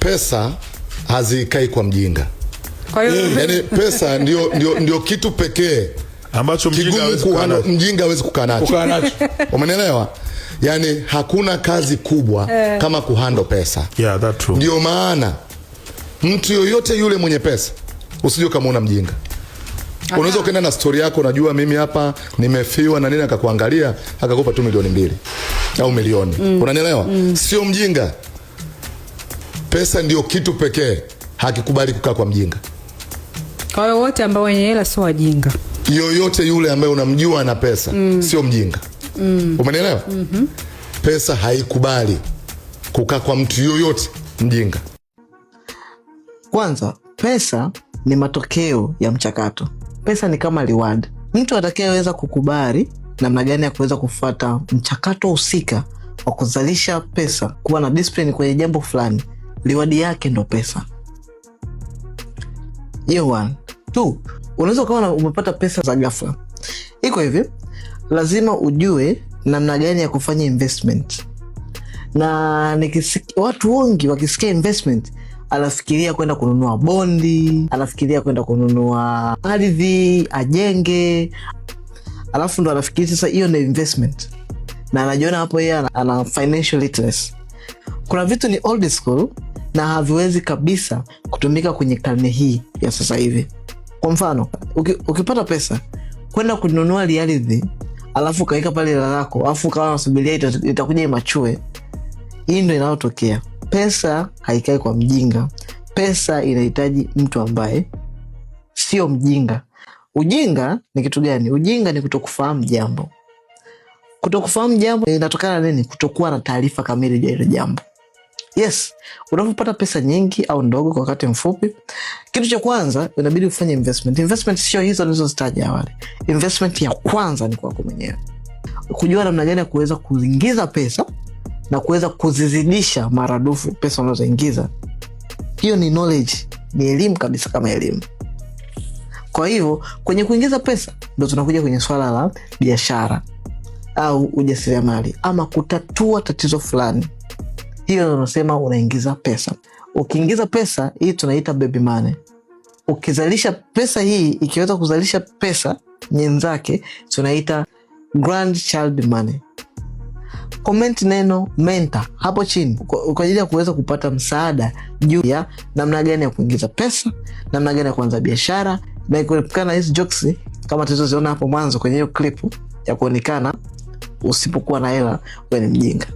pesa hazikai kwa mjinga. Kwa hiyo yani pesa ndio kitu pekee ambacho mjinga hawezi kukaa nacho. Umeelewa? Yani hakuna kazi kubwa kama kuhandle pesa. Yeah, that's true. Ndio maana mtu yoyote yule mwenye pesa usije kama una mjinga. Unaweza ukaenda na story yako, unajua mimi hapa nimefiwa na nini, akakuangalia akakupa tu milioni 2 au milioni. Unanielewa? Sio mjinga. Pesa ndio kitu pekee hakikubali kukaa kwa mjinga. Kwa hiyo wote ambao wenye hela sio wajinga. Yoyote yule ambaye unamjua ana pesa sio mjinga. Umenielewa? Pesa haikubali kukaa kwa mtu yoyote mjinga. Kwanza, pesa ni matokeo ya mchakato. Pesa ni kama reward. Mtu atakayeweza kukubali namna gani ya kuweza kufuata mchakato husika wa kuzalisha pesa, kuwa na discipline kwenye jambo fulani, reward yake ndo pesa. Hiyo 1. 2, unaweza kuwa umepata pesa za ghafla. Iko hivi, lazima ujue namna gani ya kufanya investment. Na watu wengi wakisikia investment anafikiria kwenda kununua bondi, anafikiria kwenda kununua ardhi ajenge, alafu ndo anafikiria sasa hiyo ni investment, na anajiona hapo yeye ana financial literacy. Kuna vitu ni old school na haviwezi kabisa kutumika kwenye karne hii ya sasa hivi. Kwa mfano, ukipata pesa kwenda kununua ardhi alafu kaika pale lako, alafu kama unasubiria itakuja imachue, hii ndio inayotokea. Pesa haikai kwa mjinga. Pesa inahitaji mtu ambaye sio mjinga. Ujinga ni kitu gani? Ujinga ni kutokufahamu jambo. Kutokufahamu jambo inatokana nini? Kutokuwa na taarifa kamili ya ile jambo. Yes, unapopata pesa nyingi au ndogo kwa wakati mfupi, kitu cha kwanza inabidi ufanye investment. Investment sio hizo nilizozitaja awali. Investment ya kwanza ni kwako mwenyewe. Kujua namna gani ya kuweza kuingiza pesa na kuweza kuzizidisha maradufu pesa unazoingiza. Hiyo ni knowledge, ni elimu kabisa kama elimu. Kwa hivyo, kwenye kuingiza pesa ndio tunakuja kwenye swala la biashara au ujasiriamali ama kutatua tatizo fulani. Hiyo ndio tunasema unaingiza pesa. Ukiingiza pesa hii tunaita baby money. Ukizalisha pesa hii ikiweza kuzalisha pesa nyenzake tunaita grandchild money. Comment neno mentor hapo chini kwa ajili ya kuweza kupata msaada juu ya namna gani ya kuingiza pesa, namna gani ya kuanza biashara, na kuepukana hizo jokes kama tulizoziona hapo mwanzo kwenye hiyo clip ya kuonekana usipokuwa na hela wewe ni mjinga.